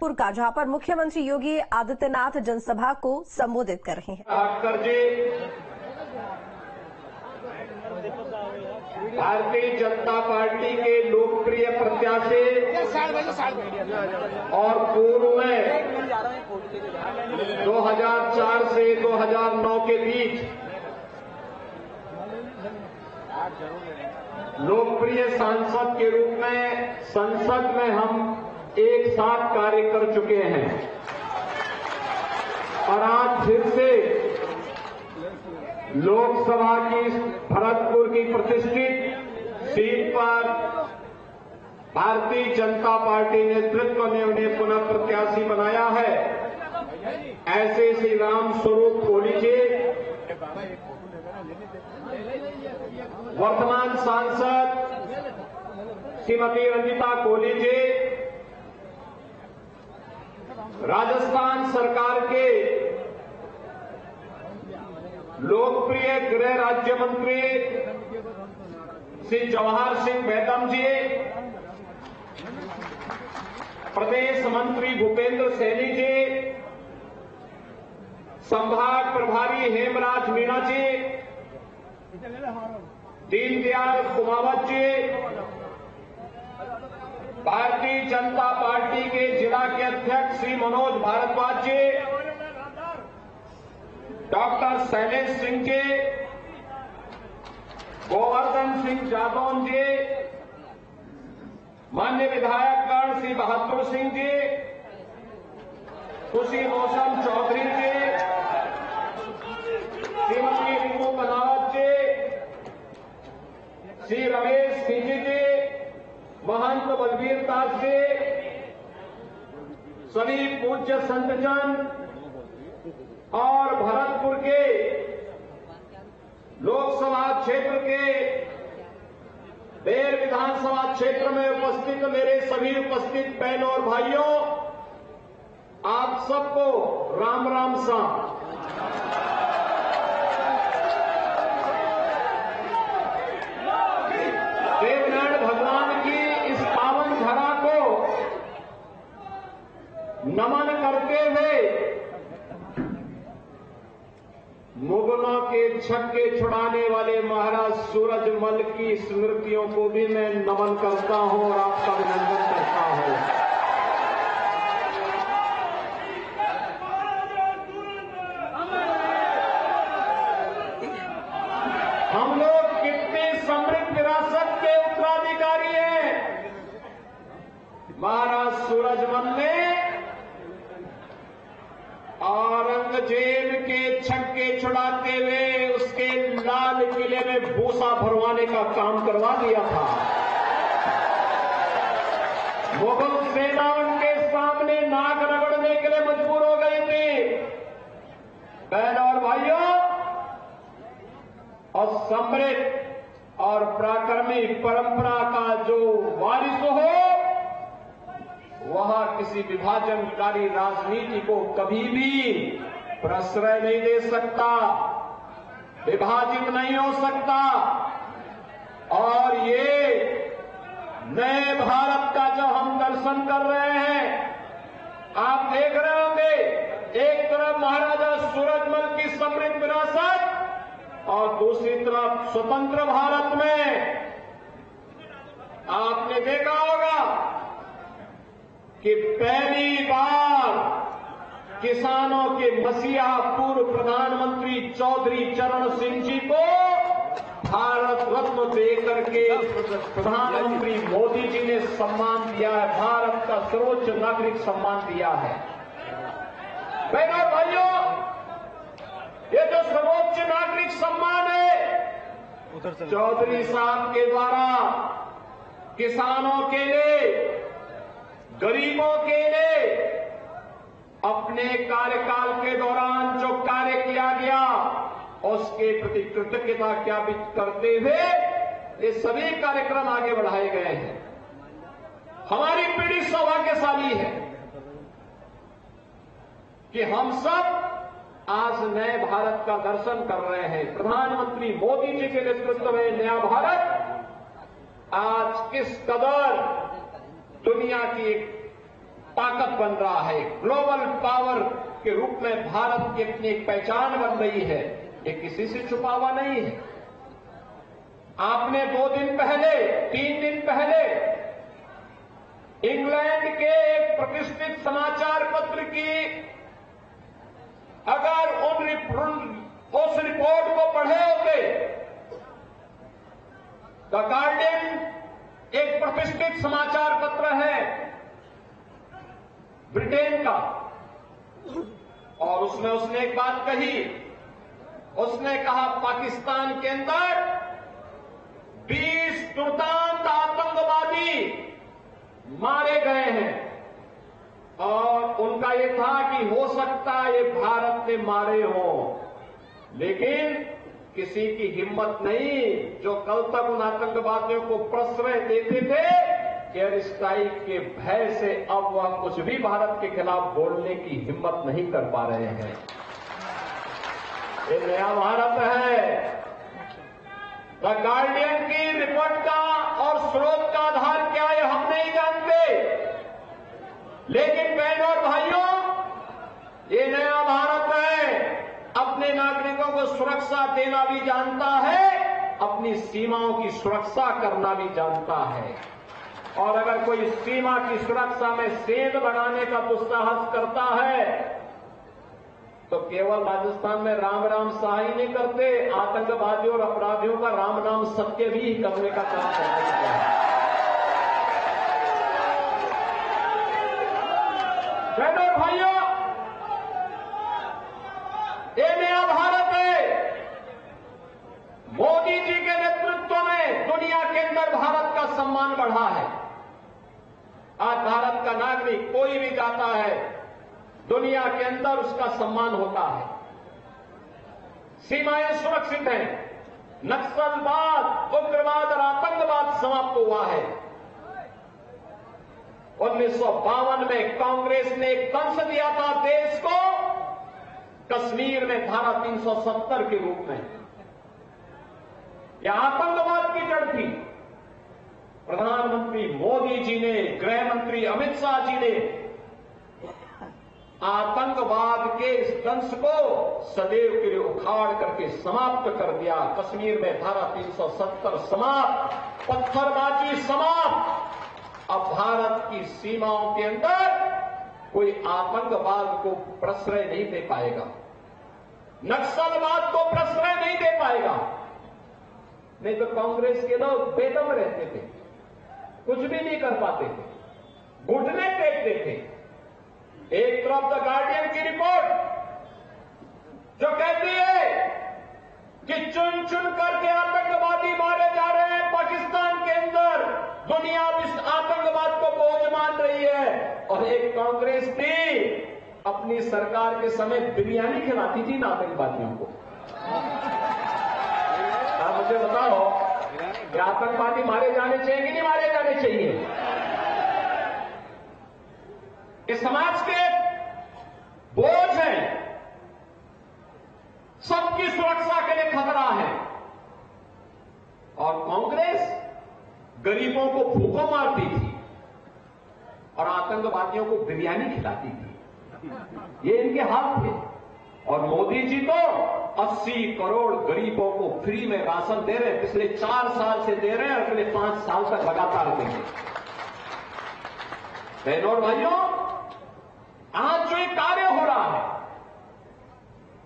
भरतपुर का, जहां पर मुख्यमंत्री योगी आदित्यनाथ जनसभा को संबोधित कर रहे हैं। भारतीय जनता पार्टी के लोकप्रिय प्रत्याशी और पूर्व में 2004 से 2009 के बीच लोकप्रिय सांसद के रूप में संसद में हम एक साथ कार्य कर चुके हैं और आज फिर से लोकसभा की भरतपुर की प्रतिष्ठित सीट पर भारतीय जनता पार्टी नेतृत्व ने उन्हें पुनः प्रत्याशी बनाया है। ऐसे श्री राम स्वरूप कोहली जी वर्तमान सांसद श्रीमती रंजिता कोहली जी राजस्थान सरकार के लोकप्रिय गृह राज्य मंत्री श्री जवाहर सिंह मेहतम जी, प्रदेश मंत्री भूपेंद्र सैनी जी, संभाग प्रभारी हेमराज मीणा जी, दीनदयाल कुमावत जी, भारतीय जनता पार्टी के जिला के अध्यक्ष श्री मनोज भारद्वाज जी, डॉक्टर शैलेश सिंह जी, गोवर्धन सिंह जादौन जी, माननीय विधायकगण श्री बहादुर सिंह जी, खुशी मौसम चौधरी जी, श्रीमती रिंकू बनावत जी, श्री रमेश सिंह जी, महंत बलबीर दास जी, सभी पूज्य संतजन और भरतपुर के लोकसभा क्षेत्र के बेर विधानसभा क्षेत्र में उपस्थित मेरे सभी उपस्थित बहनों और भाइयों, आप सबको राम राम सा। देवनारायण भगवान की इस पावन धरा को नमन करते हुए मुगलों के छक्के छुड़ाने वाले महाराज सूरजमल की स्मृतियों को भी मैं नमन करता हूं और आपका अभिनंदन करता हूं। हम लोग कितनी समृद्ध विरासत के उत्तराधिकारी हैं। महाराज सूरजमल ने औरंगजेब के छक्के छुड़ाते हुए उसके लाल किले में भूसा भरवाने का काम करवा दिया था। मुगल सेना उनके सामने नाक रगड़ने के लिए मजबूर हो गई थी। बहनों और भाइयों, और समृद्ध और पराक्रमी परंपरा का जो वारिस हो वह किसी विभाजनकारी राजनीति को कभी भी प्रश्रय नहीं दे सकता, विभाजित नहीं हो सकता। और ये नए भारत का जो हम दर्शन कर रहे हैं, आप देख रहे होंगे, एक तरफ महाराजा सूरजमल की समृद्ध विरासत और दूसरी तरफ स्वतंत्र भारत में आपने देखा होगा कि पहली बार किसानों के मसीहा पूर्व प्रधानमंत्री चौधरी चरण सिंह जी को भारत रत्न देकर के प्रधानमंत्री मोदी जी ने सम्मान दिया है। भारत का सर्वोच्च नागरिक सम्मान दिया है। बहनों भाइयों, ये जो सर्वोच्च नागरिक सम्मान है चौधरी साहब के द्वारा किसानों के लिए, गरीबों के लिए अपने कार्यकाल के दौरान जो कार्य किया गया उसके प्रति कृतज्ञता ज्ञापित करते हुए ये सभी कार्यक्रम आगे बढ़ाए गए हैं। हमारी पीढ़ी सौभाग्यशाली है कि हम सब आज नए भारत का दर्शन कर रहे हैं। प्रधानमंत्री मोदी जी के नेतृत्व में नया भारत आज किस कदर दुनिया की एक ताकत बन रहा है, ग्लोबल पावर के रूप में भारत की अपनी एक पहचान बन रही है। ये किसी से छुपा हुआ नहीं है। आपने 2 दिन पहले, 3 दिन पहले इंग्लैंड के एक प्रतिष्ठित समाचार पत्र की अगर उस रिपोर्ट को पढ़े होते, द गार्डियन एक प्रतिष्ठित समाचार पत्र है ब्रिटेन का, और उसने एक बात कही। उसने कहा पाकिस्तान के अंदर 20 दुर्दांत आतंकवादी मारे गए हैं, और उनका यह था कि हो सकता है ये भारत ने मारे हों, लेकिन किसी की हिम्मत नहीं जो कल तक उन आतंकवादियों को प्रश्रय देते थे, एयर स्ट्राइक के भय से अब वह कुछ भी भारत के खिलाफ बोलने की हिम्मत नहीं कर पा रहे हैं। ये नया भारत है। द गार्डियन की रिपोर्ट का और स्रोत का आधार क्या है हम नहीं जानते, लेकिन बहनों और भाइयों, ये नया भारत है। अपने नागरिकों को सुरक्षा देना भी जानता है, अपनी सीमाओं की सुरक्षा करना भी जानता है। और अगर कोई सीमा की सुरक्षा में सेंध लगाने का दुस्साहस करता है तो केवल राजस्थान में राम राम शाह ही नहीं करते, आतंकवादियों और अपराधियों का राम नाम सत्य भी करने का काम करते हैं। बहनों और भाइयों, ये नया भारत है। मोदी जी के नेतृत्व में दुनिया के अंदर भारत का सम्मान बढ़ा है। आज भारत का नागरिक कोई भी जाता है, दुनिया के अंदर उसका सम्मान होता है। सीमाएं सुरक्षित हैं, नक्सलवाद, उग्रवाद और आतंकवाद समाप्त हुआ है। 1952 में कांग्रेस ने एक दंश दिया था देश को कश्मीर में धारा 370 के रूप में। यह आतंकवाद की जड़ थी। प्रधानमंत्री मोदी जी ने, गृह मंत्री अमित शाह जी ने आतंकवाद के इस दंश को सदैव के लिए उखाड़ करके समाप्त कर दिया। कश्मीर में धारा 370 समाप्त, पत्थरबाजी समाप्त। अब भारत की सीमाओं के अंदर कोई आतंकवाद को प्रश्रय नहीं दे पाएगा, नक्सलवाद को प्रश्रय नहीं दे पाएगा। नहीं तो कांग्रेस के लोग बेदम रहते थे, कुछ भी नहीं कर पाते थे, घुटने टेकते थे। एक तरफ द गार्डियन की रिपोर्ट जो कहती है कि चुन चुन करके आतंकवादी मारे जा रहे हैं पाकिस्तान के अंदर, दुनिया इस आतंकवाद को बोझ मान रही है। और एक कांग्रेस थी अपनी सरकार के समय बिरयानी खिलाती थी ना आतंकवादियों को। आप मुझे बताओ कि आतंकवादी मारे जाने चाहिए कि नहीं मारे जाने चाहिए? इस समाज के बोझ हैं, सबकी सुरक्षा के लिए खतरा है। और कांग्रेस गरीबों को भूखों मारती थी और आतंकवादियों को बिरयानी खिलाती थी। ये इनके हाथ थे। और मोदी जी तो 80 करोड़ गरीबों को फ्री में राशन दे रहे हैं, पिछले 4 साल से दे रहे हैं और अगले 5 साल तक लगातार देंगे। बहनों और भाइयों, आज जो एक कार्य हो रहा है,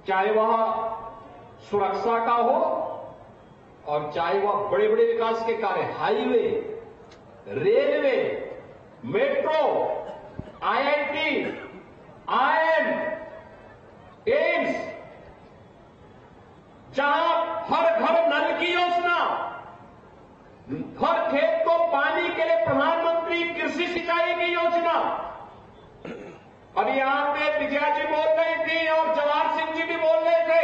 चाहे वह सुरक्षा का हो और चाहे वह बड़े बड़े विकास के कार्य, highway, railway, metro, IIT, IIM, AIIMS, जहां हर घर नल की योजना, हर खेत को पानी के लिए प्रधानमंत्री कृषि सिंचाई की योजना। अब यहां पे विजया जी बोल रही थी और जवाहर सिंह जी भी बोल रहे थे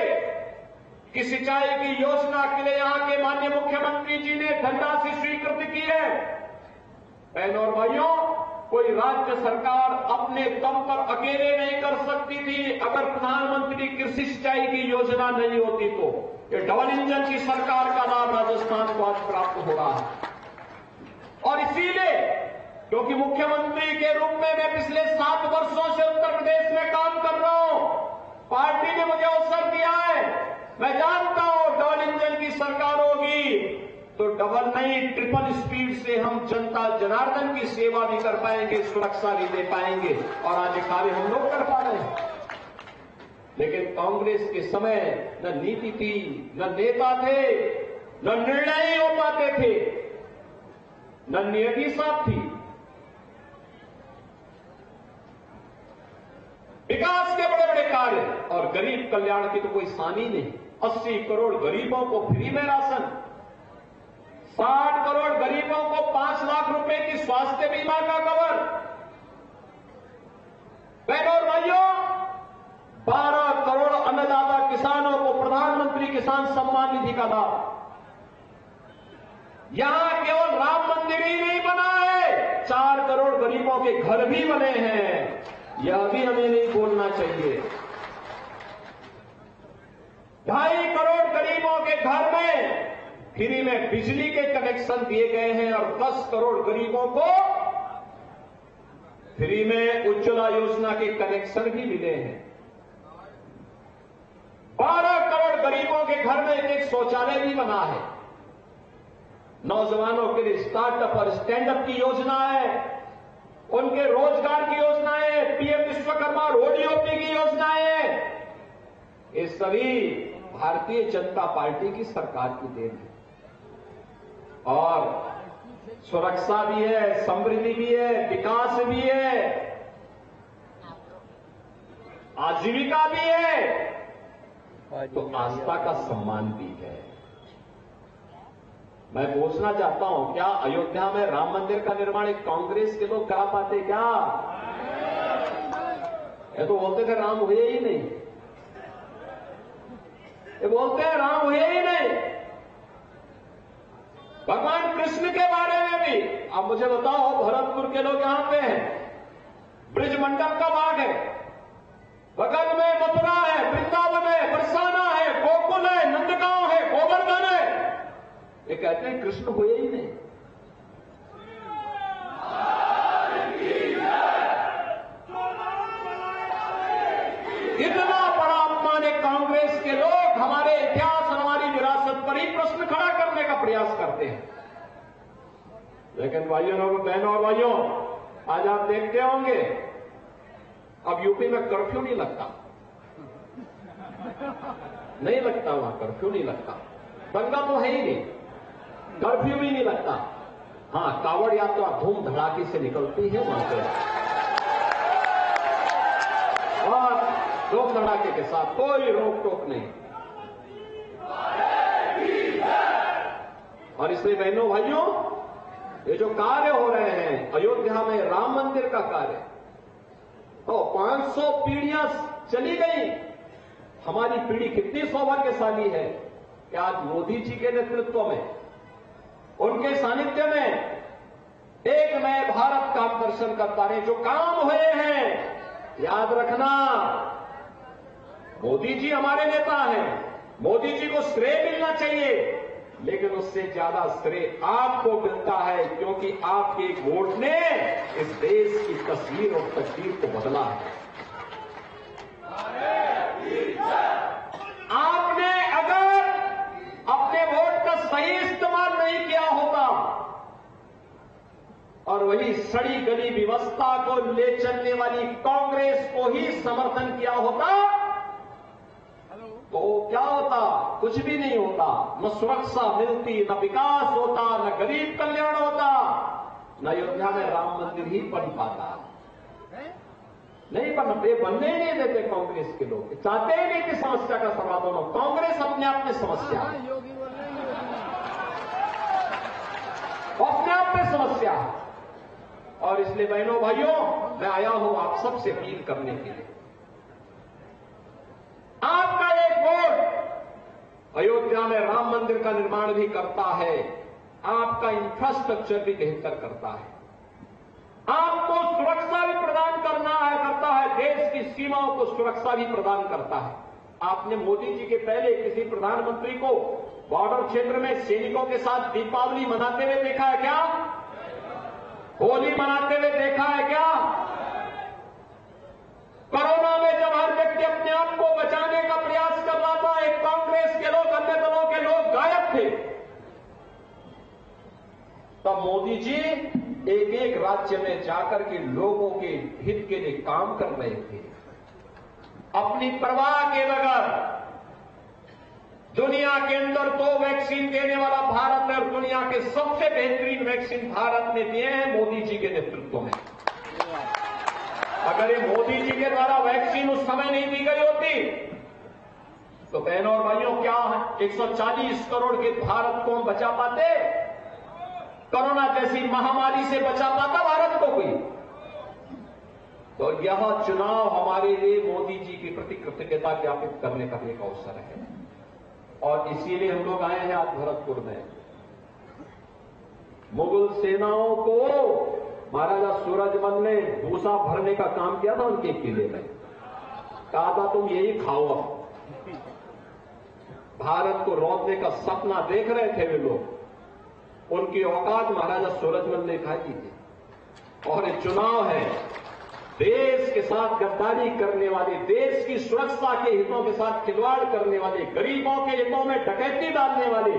कि सिंचाई की योजना के लिए यहां के माननीय मुख्यमंत्री जी ने धनराशि स्वीकृत की है। बहनों और भाइयों, कोई राज्य सरकार अपने दम पर अकेले नहीं कर सकती थी। अगर प्रधानमंत्री कृषि सिंचाई की योजना नहीं होती तो ये डबल इंजन की सरकार का लाभ राजस्थान को आज प्राप्त हो रहा है। और इसीलिए क्योंकि मुख्यमंत्री के रूप में मैं पिछले 7 वर्षों से उत्तर प्रदेश में काम कर रहा हूं। पार्टी ने मुझे अवसर दिया है। मैं जानता हूं डबल इंजन की सरकार होगी तो डबल नहीं, ट्रिपल स्पीड से हम जनता जनार्दन की सेवा भी कर पाएंगे, सुरक्षा भी दे पाएंगे, और आज ये कार्य हम लोग कर पा रहे हैं। लेकिन कांग्रेस के समय न नीति थी, न नेता थे, न निर्णय हो पाते थे, न नियति साफ थी। विकास के बड़े बड़े कार्य और गरीब कल्याण की तो कोई सानी नहीं। 80 करोड़ गरीबों को फ्री में राशन, 60 करोड़ गरीबों को 5 लाख रुपए की स्वास्थ्य बीमा का कवर। बहनों और भाइयों, 12 करोड़ अन्नदाता किसानों को प्रधानमंत्री किसान सम्मान निधि का लाभ। यहां केवल राम मंदिर ही नहीं बना है, 4 करोड़ गरीबों के घर भी बने हैं। यह भी हमें नहीं बोलना चाहिए। 2.5 करोड़ गरीबों के घर में फ्री में बिजली के कनेक्शन दिए गए हैं और 10 करोड़ गरीबों को फ्री में उज्ज्वला योजना के कनेक्शन भी मिले हैं। 12 करोड़ गरीबों के घर में एक शौचालय भी बना है। नौजवानों के लिए स्टार्टअप और स्टैंडअप की योजना है, उनके रोजगार की योजनाएं, पीएम विश्वकर्मा रोडीओपी की योजनाएं, ये सभी भारतीय जनता पार्टी की सरकार की देन है। और सुरक्षा भी है, समृद्धि भी है, विकास भी है, आजीविका भी है, तो आस्था का सम्मान भी है। मैं पूछना चाहता हूं, क्या अयोध्या में राम मंदिर का निर्माण एक कांग्रेस के लोग करा पाते क्या? ये तो बोलते थे राम हुए ही नहीं, ये बोलते हैं राम हुए ही नहीं। भगवान कृष्ण के बारे में भी अब मुझे बताओ, भरतपुर के लोग यहां पे हैं, ब्रिज मंडप का बाग है, बगल में मथुरा है, वृंदावन है, बरसाना है, गोकुल है, नंदगांव है, गोवर्धन है, ये कहते हैं कृष्ण हुए ही नहीं। इतना बड़ा अपमान है कांग्रेस के लोग हमारे इतिहास और हमारी विरासत पर ही प्रश्न खड़ा करने का प्रयास करते हैं। लेकिन भाइयों और बहनों और भाइयों, आज आप देखते होंगे अब यूपी में कर्फ्यू नहीं लगता, नहीं लगता, वहां कर्फ्यू नहीं लगता, दंगा तो है ही नहीं, कर्फ्यू भी नहीं लगता। हां, कावड़ यात्रा धूम धड़ाके से निकलती है वहां से, और धूम धड़ाके के साथ कोई रोक टोक नहीं। और इसलिए बहनों भाइयों, ये जो कार्य हो रहे हैं अयोध्या में राम मंदिर का कार्य, तो 500 पीढ़ियां चली गई। हमारी पीढ़ी कितनी सौभाग्यशाली है कि आज मोदी जी के नेतृत्व में, उनके सानिध्य में एक नए भारत का दर्शन करता रहे। जो काम हुए हैं, याद रखना, मोदी जी हमारे नेता हैं, मोदी जी को श्रेय मिलना चाहिए, लेकिन उससे ज्यादा श्रेय आपको मिलता है, क्योंकि आपके एक वोट ने इस देश की तस्वीर और तकदीर को बदला है। आपने अगर अपने वोट का सही इस्तेमाल नहीं किया होता और वही सड़ी गली व्यवस्था को ले चलने वाली कांग्रेस को ही समर्थन किया होता, तो क्या होता? कुछ भी नहीं होता। न सुरक्षा मिलती, न विकास होता, न गरीब कल्याण होता, न अयोध्या में राम मंदिर ही बन पाता। नहीं बनते, बनने ही नहीं देते कांग्रेस के लोग, चाहते ही नहीं कि समस्या का समाधान हो। कांग्रेस अपने आप में समस्या है, अपने आप में समस्या है। और इसलिए बहनों भाइयों, मैं आया हूं आप सबसे अपील करने के लिए, आपका एक वोट अयोध्या में राम मंदिर का निर्माण भी करता है, आपका इंफ्रास्ट्रक्चर भी बेहतर करता है, आपको सुरक्षा भी प्रदान करता है, देश की सीमाओं को सुरक्षा भी प्रदान करता है। आपने मोदी जी के पहले किसी प्रधानमंत्री को बॉर्डर क्षेत्र में सैनिकों के साथ दीपावली मनाते हुए देखा है क्या? होली मनाते हुए देखा है क्या? कोरोना में जब हर व्यक्ति अपने आप को बचाने का प्रयास कर रहा था, एक कांग्रेस के लोग, अन्य दलों के लोग गायब थे। तब मोदी जी एक एक राज्य में जाकर के लोगों के हित के लिए काम कर रहे थे, अपनी परवाह के बगैर। दुनिया के अंदर 2 वैक्सीन देने वाला भारत है और दुनिया के सबसे बेहतरीन वैक्सीन भारत ने दिए हैं मोदी जी के नेतृत्व में। अगर ये मोदी जी के द्वारा वैक्सीन उस समय नहीं दी गई होती तो बहनों और भाइयों, क्या 140 करोड़ के भारत को हम बचा पाते? कोरोना जैसी महामारी से बचा पाता भारत को कोई? तो यह चुनाव हमारे लिए मोदी जी के प्रति कृतज्ञता ज्ञापित करने का एक अवसर है और इसीलिए हम लोग आए हैं आज भरतपुर में। मुगल सेनाओं को महाराजा सूरजमल ने भूसा भरने का काम किया था उनके किले में, कहा था तुम यही खाओ। भारत को रोकने का सपना देख रहे थे वे लोग, उनकी औकात महाराजा सूरजमल ने खाई थी। और ये चुनाव है, देश के साथ गद्दारी करने वाले, देश की सुरक्षा के हितों के साथ खिलवाड़ करने वाले, गरीबों के हितों में डकैती डालने वाले,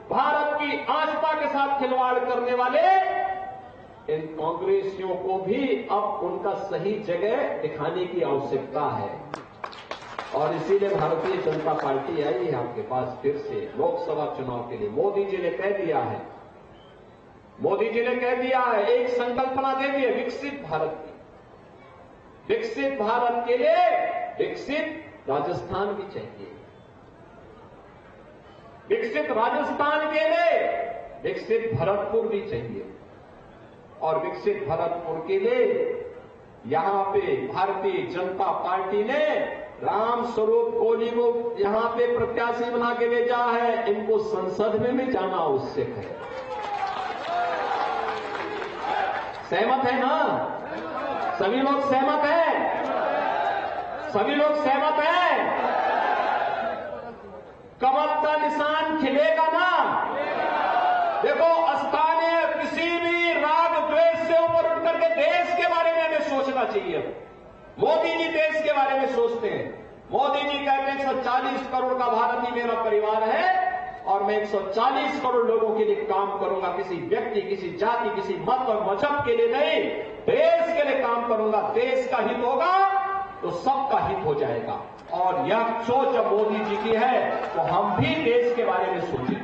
भारत की आस्था के साथ खिलवाड़ करने वाले इन कांग्रेसियों को भी अब उनका सही जगह दिखाने की आवश्यकता है। और इसीलिए भारतीय जनता पार्टी आई है आपके पास फिर से लोकसभा चुनाव के लिए। मोदी जी ने कह दिया है, मोदी जी ने कह दिया है, एक संकल्पना दे दी है विकसित भारत की। विकसित भारत के लिए विकसित राजस्थान भी चाहिए, विकसित राजस्थान के लिए विकसित भरतपुर भी चाहिए और विकसित भरतपुर के लिए यहां पे भारतीय जनता पार्टी ने राम स्वरूप कोहली को यहां पे प्रत्याशी बना के भेजा है। इनको संसद में भी जाना आवश्यक है। सहमत है ना? सभी लोग सहमत हैं? सभी लोग सहमत हैं? कमल का निशान खिलेगा ना? देखो, स्थानीय किसी भी राग द्वेष से ऊपर उठ करके देश के बारे में हमें सोचना चाहिए। मोदी जी देश के बारे में सोचते हैं। मोदी जी कहते हैं 140 करोड़ का भारत ही मेरा परिवार है और मैं 140 करोड़ लोगों के लिए काम करूंगा, किसी व्यक्ति, किसी जाति, किसी मत और मजहब के लिए नहीं, देश के लिए काम करूंगा। देश का हित होगा तो सबका हित हो जाएगा। और यह सोच जब मोदी जी की है तो हम भी देश के बारे में सोचें।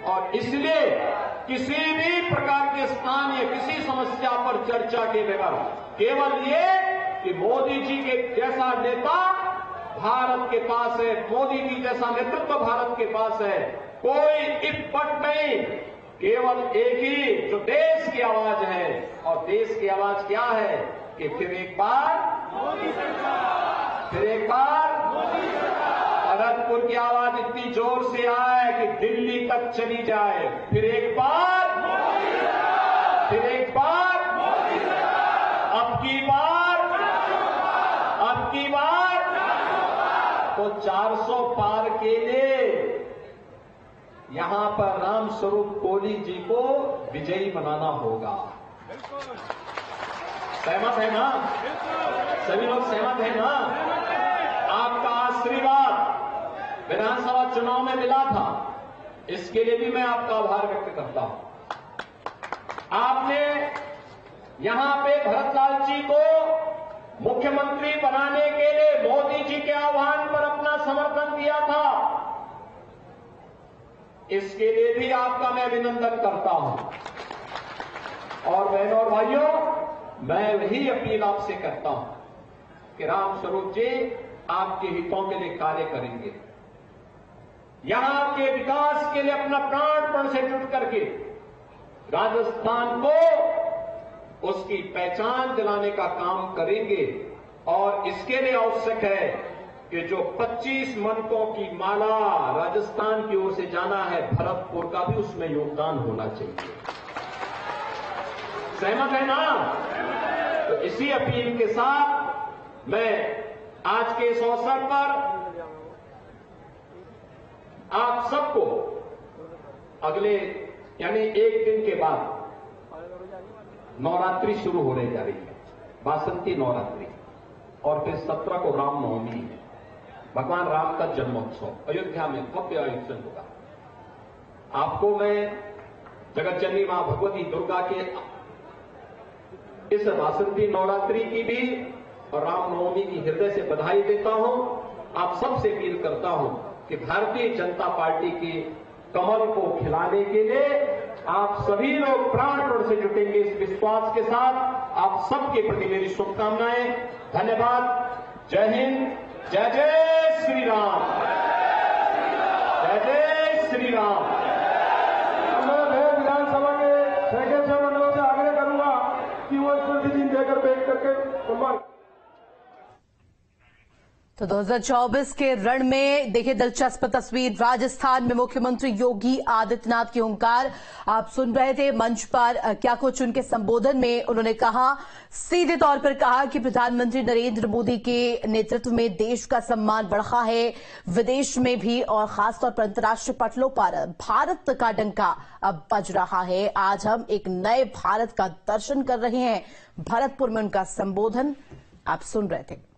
और इसलिए किसी भी प्रकार के स्थानीय किसी समस्या पर चर्चा के बगैर केवल ये कि मोदी जी के जैसा नेता भारत के पास है, मोदी जी जैसा नेतृत्व भारत के पास है, कोई इपट नहीं, केवल एक ही जो देश की आवाज है। और देश की आवाज क्या है कि फिर एक बार मोदी सरकार, फिर एक बार मोदी सरकार। भरतपुर की आवाज इतनी जोर से आए कि दिल्ली तक चली जाए। फिर एक बार मोदी सरकार, फिर एक बार मोदी सरकार। अब की बार तो 400 पार के लिए यहां पर राम स्वरूप कोहली जी को विजयी बनाना होगा। सहमत है ना? सभी लोग सहमत है ना? आपका आशीर्वाद विधानसभा चुनाव में मिला था, इसके लिए भी मैं आपका आभार व्यक्त करता हूं। आपने यहां पे भरतलाल जी को मुख्यमंत्री बनाने के लिए मोदी जी के आह्वान पर अपना समर्थन दिया था, इसके लिए भी आपका मैं अभिनंदन करता हूं। और बहनों और भाइयों, मैं वही अपील आपसे करता हूं कि राम स्वरूप जी आपके हितों के लिए कार्य करेंगे, यहां के विकास के लिए अपना प्राणपण से जुट करके राजस्थान को उसकी पहचान दिलाने का काम करेंगे। और इसके लिए आवश्यक है कि जो 25 मनकों की माला राजस्थान की ओर से जाना है, भरतपुर का भी उसमें योगदान होना चाहिए। सहमत है ना? तो इसी अपील के साथ मैं आज के इस अवसर पर आप सबको अगले यानी एक दिन के बाद नवरात्रि शुरू होने जा रही है, वासंती नवरात्रि, और फिर 17 को रामनवमी है, भगवान राम का जन्मोत्सव अयोध्या में भव्य आयोजन होगा। आपको मैं जगत जननी मां भगवती दुर्गा के इस वासंती नवरात्रि की भी और रामनवमी की हृदय से बधाई देता हूं। आप सबसे अपील करता हूं कि भारतीय जनता पार्टी के कमल को खिलाने के लिए आप सभी लोग प्राणपण से जुटेंगे, इस विश्वास के साथ आप सबके प्रति मेरी शुभकामनाएं। धन्यवाद। जय हिंद, जय जय श्री राम, जय जय श्री राम। मैं विधानसभा के सेक्रेटरी मंडल से आग्रह करूंगा कि वो स्मृति चिन्ह देकर भेंट करके सम्मान। तो 2024 के रण में देखिए दिलचस्प तस्वीर, राजस्थान में मुख्यमंत्री योगी आदित्यनाथ की हुंकार आप सुन रहे थे। मंच पर क्या कुछ उनके संबोधन में उन्होंने कहा, सीधे तौर पर कहा कि प्रधानमंत्री नरेंद्र मोदी के नेतृत्व में देश का सम्मान बढ़ा है, विदेश में भी और खासतौर पर अंतर्राष्ट्रीय पटलों पर भारत का डंका अब बज रहा है। आज हम एक नए भारत का दर्शन कर रहे हैं। भरतपुर में उनका संबोधन आप सुन रहे थे।